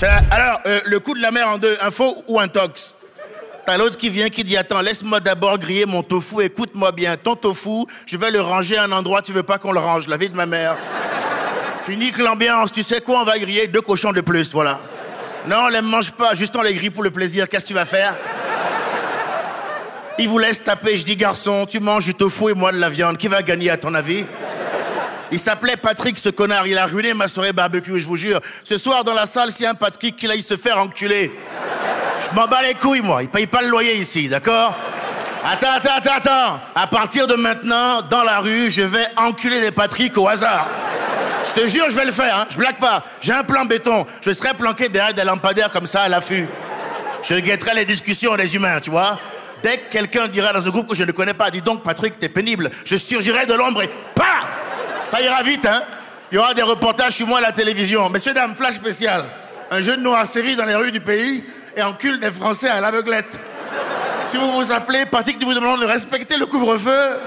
Alors, le coup de la mer en deux, un faux ou un tox? T'as l'autre qui vient qui dit, attends, laisse-moi d'abord griller mon tofu, écoute-moi bien. Ton tofu, je vais le ranger à un endroit, tu veux pas qu'on le range, la vie de ma mère. Tu niques l'ambiance, tu sais quoi, on va griller 2 cochons de plus, voilà. Non, on les mange pas, juste on les grille pour le plaisir, qu'est-ce que tu vas faire? Il vous laisse taper, je dis, garçon, tu manges du tofu et moi de la viande, qui va gagner à ton avis? Il s'appelait Patrick, ce connard, il a ruiné ma soirée barbecue, je vous jure. Ce soir, dans la salle, s'il y a un Patrick qui aille se faire enculer. Je m'en bats les couilles, moi, il paye pas le loyer ici, d'accord? Attends. À partir de maintenant, dans la rue, je vais enculer des Patrick au hasard. Je te jure, je vais le faire, hein. Je blague pas. J'ai un plan béton. Je serai planqué derrière des lampadaires comme ça à l'affût. Je guetterai les discussions des humains, tu vois. Dès que quelqu'un dira dans un groupe que je ne connais pas, dis donc Patrick, t'es pénible, je surgirai de l'ombre et PAH! Ça ira vite, hein. Il y aura des reportages sur moi à la télévision. Messieurs, dames, flash spécial. Un jeune noir sévit dans les rues du pays et encule des Français à l'aveuglette. Si vous vous appelez Patrick, nous vous demandons de respecter le couvre-feu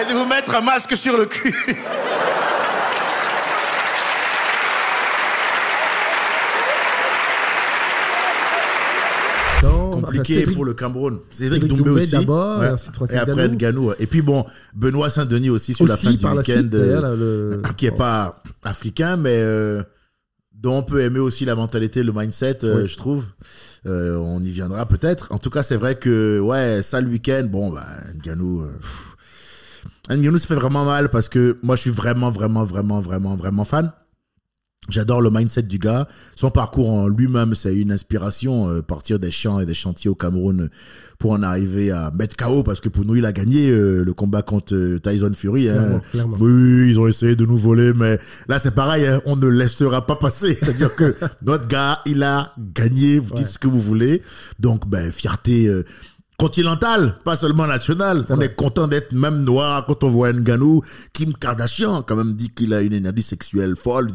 et de vous mettre un masque sur le cul. Compliqué pour le Cameroun. Cédric Doumbé aussi. D'abord, ouais. Et après Nganou. Et puis bon, Benoît Saint-Denis aussi sur la fin du week-end, qui est pas africain, mais dont on peut aimer aussi la mentalité, le mindset, je trouve. On y viendra peut-être. En tout cas, c'est vrai que ça le week-end, bon, Nganou, ça fait vraiment mal parce que moi, je suis vraiment fan. J'adore le mindset du gars. Son parcours en lui-même, c'est une inspiration. Partir des champs et des chantiers au Cameroun pour en arriver à mettre KO, parce que pour nous, il a gagné le combat contre Tyson Fury. Hein. Clairement. Oui, ils ont essayé de nous voler, mais là, c'est pareil. Hein, on ne laissera pas passer. C'est-à-dire que notre gars, il a gagné. Vous dites ce que vous voulez. Donc, fierté... continental, pas seulement national. On est content d'être même noir quand on voit Ngannou. Kim Kardashian quand même dit qu'il a une énergie sexuelle folle.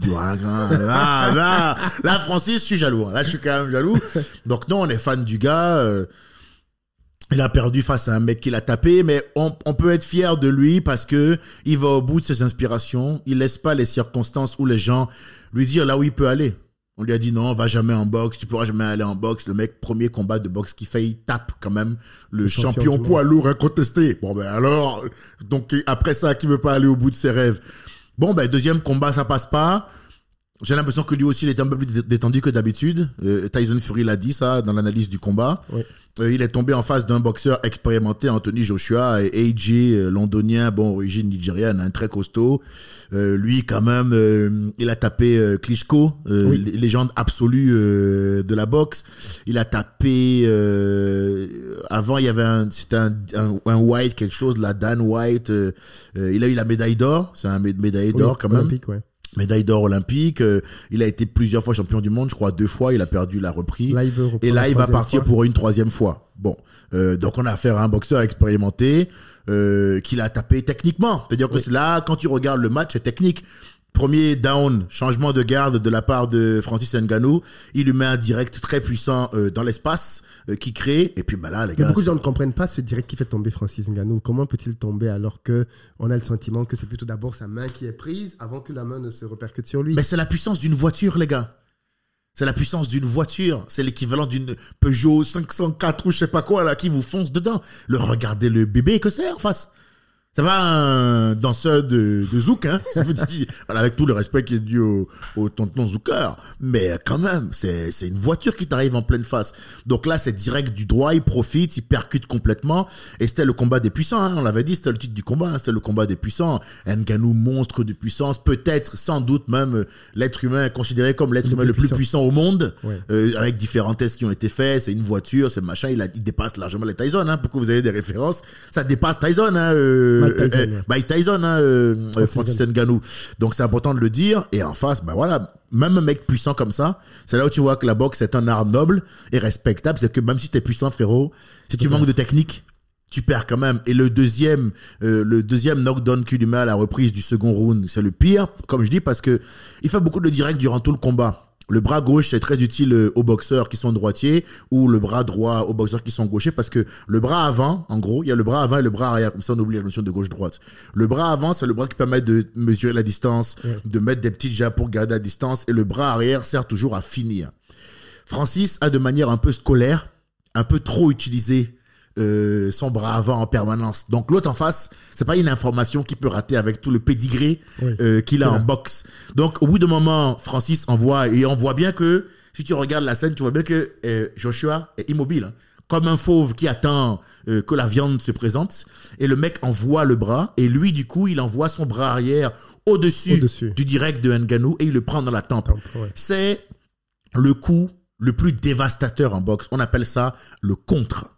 Là, Francis, je suis jaloux. Là, je suis quand même jaloux. Donc non, on est fan du gars. Il a perdu face à un mec qui l'a tapé, mais on peut être fier de lui parce que il va au bout de ses inspirations. Il laisse pas les circonstances où les gens lui disent là où il peut aller. On lui a dit non, va jamais en boxe, tu pourras jamais aller en boxe. Le mec, premier combat de boxe qu'il fait, il tape quand même le champion poids lourd incontesté. Bon alors, donc après ça, qui veut pas aller au bout de ses rêves? Bon deuxième combat, ça passe pas. J'ai l'impression que lui aussi, il était un peu plus détendu que d'habitude. Tyson Fury l'a dit ça dans l'analyse du combat. Oui. Il est tombé en face d'un boxeur expérimenté, Anthony Joshua, et AJ, londonien, origine nigériane, très costaud. Lui, quand même, il a tapé Klitschko, légende absolue de la boxe. Il a tapé... avant, il y avait c'était un White, quelque chose, la Dan White. Il a eu la médaille d'or. C'est un médaille d'or, quand même. Olympique, ouais. Médaille d'or olympique. Il a été plusieurs fois champion du monde, je crois 2 fois. Il a perdu, il a repris. Et là, il va partir pour une 3e fois. Bon, donc on a affaire à un boxeur expérimenté qui l'a tapé techniquement. C'est-à-dire que là, quand tu regardes le match, c'est technique. Premier down, changement de garde de la part de Francis Ngannou. Il lui met un direct très puissant dans l'espace qui crée. Et puis là, les gars... Beaucoup de gens ne comprennent pas ce direct qui fait tomber Francis Ngannou. Comment peut-il tomber alors que on a le sentiment que c'est plutôt d'abord sa main qui est prise avant que la main ne se répercute sur lui? Mais c'est la puissance d'une voiture, les gars. C'est la puissance d'une voiture. C'est l'équivalent d'une Peugeot 504 ou je sais pas quoi, là, qui vous fonce dedans. Regardez le bébé que c'est en face. C'est pas un danseur de zouk, hein. Ça veut dire, avec tout le respect qui est dû au tonton zouker. Mais quand même, c'est une voiture qui t'arrive en pleine face. Donc là, c'est direct du droit, il profite, il percute complètement. Et c'était le combat des puissants, hein. On l'avait dit, c'était le titre du combat, hein. C'était le combat des puissants. Ngannou, monstre de puissance, peut-être, sans doute même, l'être humain est considéré comme l'être humain le plus puissant au monde. Ouais. Avec différents tests qui ont été faits. C'est une voiture, c'est machin, il dépasse largement les Tyson, hein. Pour que vous ayez des références. Ça dépasse Tyson, hein. Mike Tyson, Francis Ngannou. Donc c'est important de le dire. Et en face, même un mec puissant comme ça, c'est là où tu vois que la boxe est un art noble et respectable. C'est que même si t'es puissant, frérot, si tu manques de technique, tu perds quand même. Et le deuxième knockdown qu'il lui met à la reprise du second round, c'est le pire, comme je dis, parce que il fait beaucoup de directs durant tout le combat. Le bras gauche, c'est très utile aux boxeurs qui sont droitiers ou le bras droit aux boxeurs qui sont gauchers parce que le bras avant, en gros, il y a le bras avant et le bras arrière. Comme ça, on oublie la notion de gauche-droite. Le bras avant, c'est le bras qui permet de mesurer la distance, de mettre des petites jabs pour garder la distance et le bras arrière sert toujours à finir. Francis a de manière un peu scolaire, un peu trop utilisé son bras avant en permanence. Donc l'autre en face, c'est pas une information qu'il peut rater avec tout le pédigré qu'il a en boxe. Donc au bout d'un moment, Francis envoie, et on voit bien que, si tu regardes la scène, tu vois bien que Joshua est immobile, hein, comme un fauve qui attend que la viande se présente. Et le mec envoie le bras, et lui, du coup, il envoie son bras arrière au-dessus. Du direct de Ngannou, et il le prend dans la tempe. C'est le coup le plus dévastateur en boxe. On appelle ça le contre.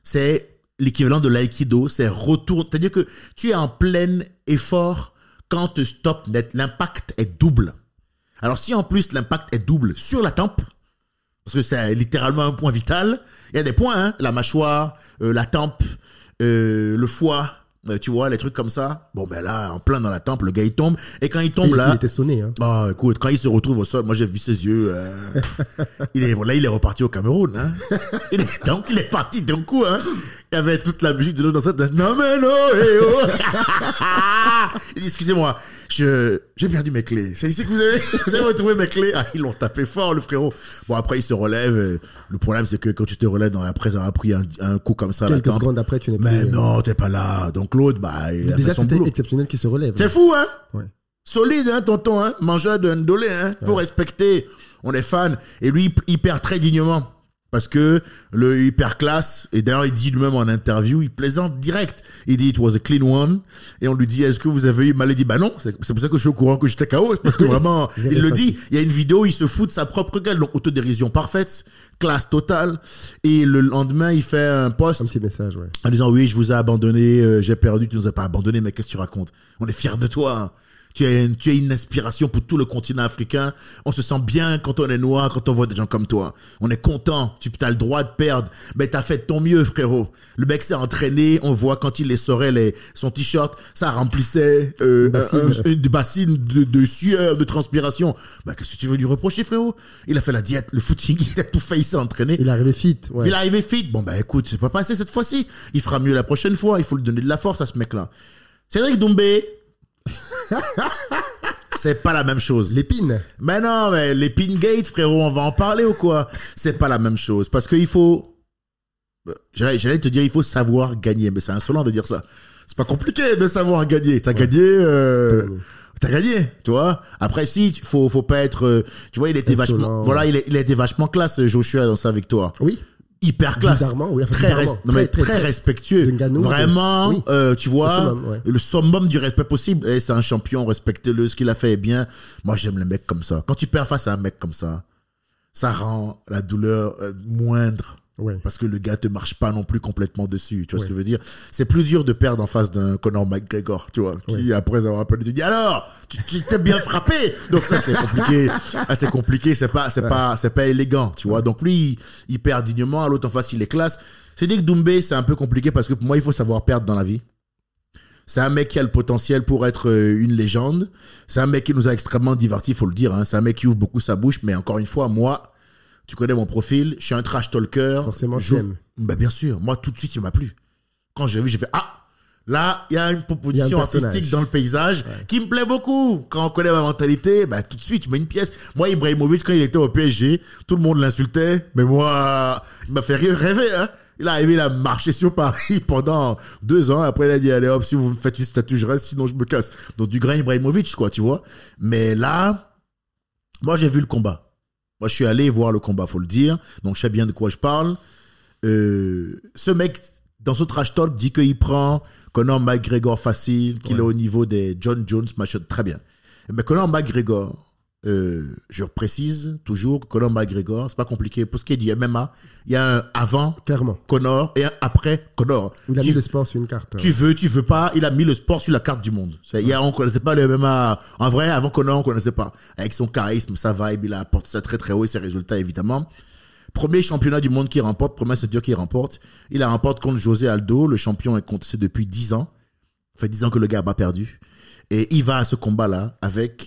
C'est l'équivalent de l'aïkido, c'est retour. C'est-à-dire que tu es en plein effort quand te stop net. L'impact est double. Alors si en plus l'impact est double sur la tempe, parce que c'est littéralement un point vital, il y a des points, hein, la mâchoire, la tempe, le foie, tu vois, les trucs comme ça. Bon, ben là, en plein dans la tempe, le gars, il tombe. Et quand il tombe là... Il était sonné, hein. Oh, écoute, quand il se retrouve au sol, moi, j'ai vu ses yeux. Il est reparti au Cameroun, hein. Donc, il est parti d'un coup, hein. Il y avait toute la musique de l'autre dans cette... Non, mais non, eh oh. Il dit, excusez-moi, j'ai perdu mes clés. C'est ici que vous avez retrouvé mes clés. Ah, ils l'ont tapé fort, le frérot. Bon, après, il se relève. Le problème, c'est que quand tu te relèves après avoir pris un coup comme ça, quelques secondes après, tu n'es plus... Mais non, t'es pas là. Donc l'autre, bah, il a fait son boulot. Déjà, c'était exceptionnel qu'il se relève. C'est fou, hein? Ouais. Solide, hein, tonton, hein? Mangeur de ndolé, hein? Faut respecter. On est fan. Et lui, il perd très dignement. Parce que le hyper classe, et d'ailleurs il dit lui-même en interview, il plaisante direct. Il dit it was a clean one. Et on lui dit est-ce que vous avez eu mal? Il dit bah non, c'est pour ça que je suis au courant que j'étais KO. Parce que vraiment, il le dit. Il y a une vidéo, il se fout de sa propre gueule. Donc autodérision parfaite, classe totale. Et le lendemain, il fait un post. Un petit message, ouais. En disant oui, je vous ai abandonné, j'ai perdu, tu nous as pas abandonné, mais qu'est-ce que tu racontes? On est fiers de toi, hein. Tu es une inspiration pour tout le continent africain. On se sent bien quand on est noir, quand on voit des gens comme toi. On est content. Tu as le droit de perdre. Mais t'as fait de ton mieux, frérot. Le mec s'est entraîné. On voit quand il essorait son t-shirt, ça remplissait une bassine de sueur, de transpiration. Bah, qu'est-ce que tu veux lui reprocher, frérot? Il a fait la diète, le footing, il a tout fait, il s'est entraîné. Il est arrivé fit, ouais. Il est arrivé fit. Bon, bah, écoute, c'est pas passé cette fois-ci. Il fera mieux la prochaine fois. Il faut lui donner de la force à ce mec-là. Cédric Doumbé, c'est pas la même chose. L'épine. Mais non, mais l'épine gate, frérot, on va en parler ou quoi? C'est pas la même chose. Parce qu'il faut... J'allais te dire, il faut savoir gagner. Mais c'est insolent de dire ça. C'est pas compliqué de savoir gagner. T'as gagné... T'as gagné, tu vois. Après, si, faut pas être... tu vois, il était insolent, vachement... Voilà, il a été vachement classe, Joshua, dans sa victoire. Oui. Hyper classe. Bizarrement, oui. Très respectueux. Ngannou, vraiment, oui. Tu vois, le summum du respect possible. Et c'est un champion, respectez-le, ce qu'il a fait est bien. Moi, j'aime les mecs comme ça. Quand tu perds face à un mec comme ça rend la douleur moindre. Ouais. Parce que le gars te marche pas non plus complètement dessus. Tu vois ce que je veux dire? C'est plus dur de perdre en face d'un Conor McGregor, tu vois, qui après avoir appelé, tu dis alors, tu t'es bien frappé. Donc ça, c'est compliqué. C'est compliqué. C'est pas élégant, tu vois. Donc lui, il perd dignement. À l'autre en face, il est classe. C'est dit que Doumbé, c'est un peu compliqué parce que pour moi, il faut savoir perdre dans la vie. C'est un mec qui a le potentiel pour être une légende. C'est un mec qui nous a extrêmement divertis, faut le dire, hein. C'est un mec qui ouvre beaucoup sa bouche, mais encore une fois, moi, tu connais mon profil, je suis un trash talker. Forcément, j'aime. Ben bien sûr, moi tout de suite il m'a plu. Quand j'ai vu, j'ai fait là il y a une proposition artistique dans le paysage qui me plaît beaucoup. Quand on connaît ma mentalité, ben tout de suite je mets une pièce. Moi Ibrahimovic quand il était au PSG, tout le monde l'insultait, mais moi il m'a fait rêver, hein. Il est arrivé, il a marché sur Paris pendant 2 ans. Après, il a dit, allez hop, si vous me faites une statue, je reste, sinon je me casse. Donc, du grain Ibrahimovic, quoi, tu vois. Mais là, moi, j'ai vu le combat. Moi, je suis allé voir le combat, faut le dire. Donc, je sais bien de quoi je parle. Ce mec, dans ce trash talk, dit qu'il prend Conor McGregor facile, qu'il est au niveau des John Jones, machin, très bien. Mais Conor McGregor, je précise toujours que Conor McGregor, c'est pas compliqué. Pour ce qui est du MMA, il y a un avant clairement Conor et un après Conor. Il a mis le sport sur une carte. Tu veux pas, il a mis le sport sur la carte du monde. On connaissait pas le MMA. En vrai, avant Conor, on connaissait pas. Avec son charisme, sa vibe, il a apporté ça très très haut et ses résultats, évidemment. Premier championnat du monde qu'il remporte, première ceinture qu'il remporte. Il la remporte contre José Aldo, le champion est contesté depuis 10 ans. Ça fait 10 ans que le gars a pas perdu. Et il va à ce combat-là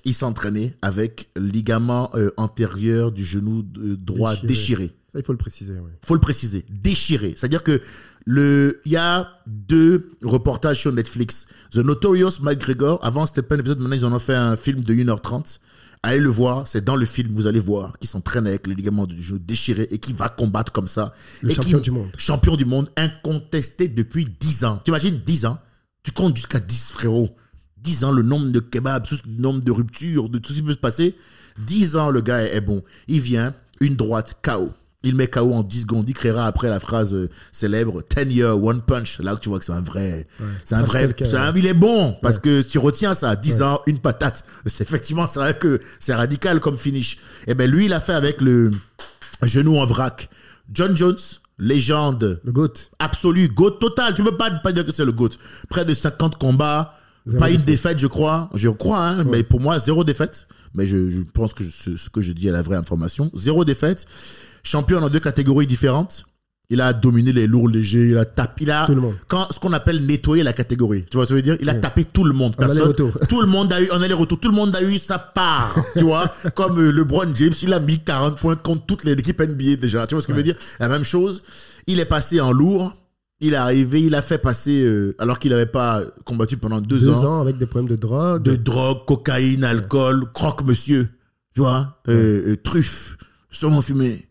il s'est entraîné avec ligament antérieur du genou droit déchiré. Ça, il faut le préciser, oui. Faut le préciser. Déchiré. C'est-à-dire que il y a 2 reportages sur Netflix. The Notorious McGregor. Avant, c'était pas un épisode. Maintenant, ils en ont fait un film de 1h30 Allez le voir, c'est dans le film, vous allez voir, qui s'entraîne avec les ligaments du genou déchirés et qui va combattre comme ça. Le champion du monde. Champion du monde, incontesté depuis 10 ans. Tu imagines 10 ans? Tu comptes jusqu'à 10, frérot. 10 ans, le nombre de kebabs, le nombre de ruptures, de tout ce qui peut se passer. 10 ans, le gars est bon. Il vient, une droite, KO. Il met KO en 10 secondes. Il créera après la phrase célèbre 10 years, one punch. Là où tu vois que c'est un vrai. Ouais. Il est bon. Parce que si tu retiens ça, 10 ans, une patate. Effectivement, c'est vrai que c'est radical comme finish. Et ben lui, il a fait avec le genou en vrac. John Jones, légende. Le GOAT. Absolu. GOAT total. Tu peux pas dire que c'est le GOAT. Près de 50 combats. Pas une défaite, je crois. Je crois, hein, mais pour moi, 0 défaite. Mais je pense que ce que je dis est la vraie information. 0 défaite. Champion dans 2 catégories différentes. Il a dominé les lourds légers. Il a tapé. Il a, ce qu'on appelle nettoyer la catégorie. Tu vois ce que je veux dire? Il a tapé tout le monde. Tout le monde a eu, en aller-retour. Tout le monde a eu sa part. Tu vois? Comme LeBron James, il a mis 40 points contre toute l'équipe NBA déjà. Tu vois ce que je veux dire? La même chose. Il est passé en lourd. Il est arrivé, il a fait passer, alors qu'il n'avait pas combattu pendant 2 ans. 2 ans avec des problèmes de drogue. De drogue, cocaïne, alcool, croque-monsieur, tu vois, truffe, saumon fumé,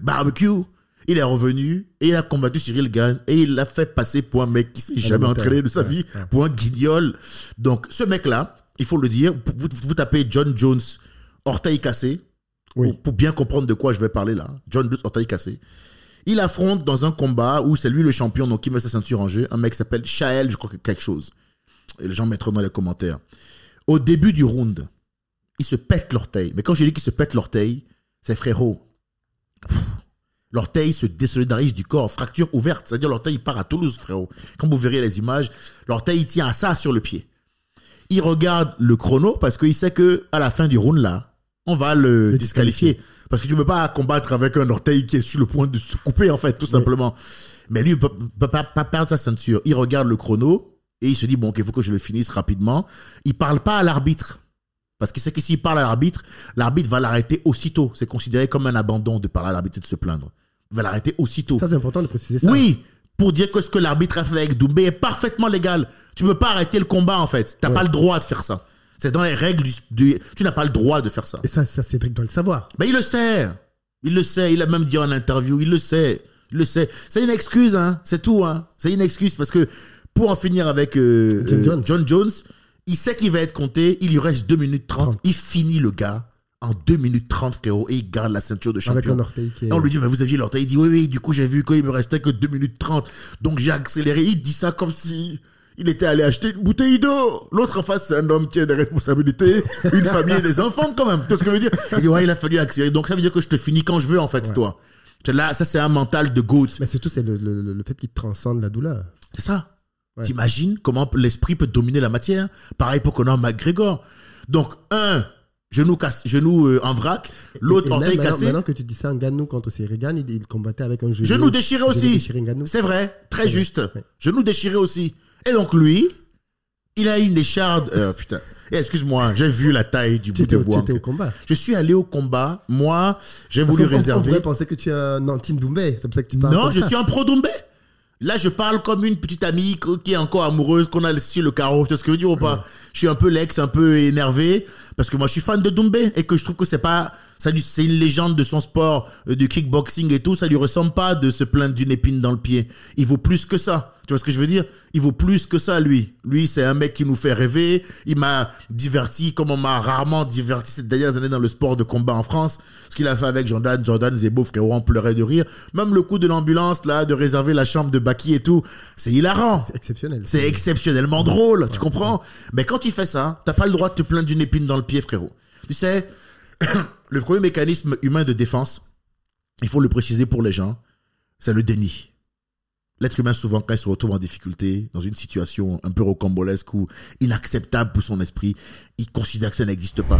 barbecue. Il est revenu et il a combattu Cyril Gane et il l'a fait passer pour un mec qui s'est jamais entraîné de sa vie, pour un guignol. Donc, ce mec-là, il faut le dire, vous tapez John Jones, orteil cassé, pour bien comprendre de quoi je vais parler là. John Jones, orteil cassé. Il affronte dans un combat où c'est lui le champion, donc il met sa ceinture en jeu, un mec qui s'appelle Shael, je crois que quelque chose. Et les gens mettront dans les commentaires. Au début du round, il se pète l'orteil. Mais quand je dis qu'il se pète l'orteil, c'est frérot. L'orteil se désolidarise du corps, fracture ouverte. C'est-à-dire l'orteil, il part à Toulouse, frérot. Quand vous verrez les images, l'orteil, il tient à ça sur le pied. Il regarde le chrono parce qu'il sait qu'à la fin du round, là, on va le disqualifier. Parce que tu ne peux pas combattre avec un orteil qui est sur le point de se couper, en fait, tout simplement. Mais lui, il ne peut pas perdre sa ceinture. Il regarde le chrono et il se dit, bon, il faut que je le finisse rapidement. Il ne parle pas à l'arbitre. Parce qu'il sait que s'il parle à l'arbitre va l'arrêter aussitôt. C'est considéré comme un abandon de parler à l'arbitre et de se plaindre. Il va l'arrêter aussitôt. Ça, c'est important de préciser ça. Oui, pour dire que ce que l'arbitre a fait avec Doumbé est parfaitement légal. Tu ne peux pas arrêter le combat, en fait. Tu n'as pas le droit de faire ça. C'est dans les règles tu n'as pas le droit de faire ça. Et ça, Cédric doit le savoir. Ben, il le sait. Il le sait. Il a même dit en interview. Il le sait. Il le sait. C'est une excuse, hein. C'est tout, hein. C'est une excuse parce que pour en finir avec John Jones, il sait qu'il va être compté. Il lui reste 2 minutes 30. Il finit le gars en 2 minutes 30, frérot. Et il garde la ceinture de champion. Avec un orteil qui est... Et on lui dit, mais vous aviez l'orteil. Il dit, oui, du coup, j'ai vu qu'il me restait que 2 minutes 30. Donc, j'ai accéléré. Il dit ça comme si... il était allé acheter une bouteille d'eau. L'autre en face, c'est un homme qui a des responsabilités, une famille et des enfants quand même. Tu vois ce que je veux dire? Il dit, ouais, il a fallu accélérer. Donc ça veut dire que je te finis quand je veux, en fait, toi. Là, ça, c'est un mental de GOAT. Mais surtout, c'est le fait qu'il transcende la douleur. C'est ça. Ouais. T'imagines comment l'esprit peut dominer la matière? Pareil pour Conor McGregor. Donc, un, genou en vrac, l'autre orteil cassé. Maintenant que tu dis ça, Ngannou contre Cyril Gane, il combattait avec un genou déchiré aussi. C'est vrai, très juste. Ouais. Genou déchiré aussi. Et donc lui, il a une écharde. Putain. Excuse-moi, j'ai vu la taille du bout de bois. Tu étais au combat. Je suis allé au combat. Moi, j'ai voulu réserver. On pourrait penser que tu es un anti-Doumbé. C'est pour ça que tu parles. Non, je suis un pro-Doumbé. Là, je parle comme une petite amie qui est encore amoureuse, qu'on a sur le carreau. Tu vois ce que je veux dire ou pas? Je suis un peu un peu énervé parce que moi, je suis fan de Doumbé et que je trouve que c'est une légende de son sport, du kickboxing et tout. Ça lui ressemble pas de se plaindre d'une épine dans le pied. Il vaut plus que ça. Tu vois ce que je veux dire? Il vaut plus que ça, lui. Lui, c'est un mec qui nous fait rêver. Il m'a diverti comme on m'a rarement diverti ces dernières années dans le sport de combat en France. Ce qu'il a fait avec Jordan Zebo, frérot, on pleurait de rire. Même le coup de l'ambulance, là, de réserver la chambre de Baki et tout, c'est hilarant. C'est exceptionnel. C'est exceptionnellement drôle, tu comprends? Mais quand tu fais ça, t'as pas le droit de te plaindre d'une épine dans le pied, frérot. Tu sais, le premier mécanisme humain de défense, il faut le préciser pour les gens, c'est le déni. L'être humain, souvent, quand il se retrouve en difficulté, dans une situation un peu rocambolesque ou inacceptable pour son esprit, il considère que ça n'existe pas.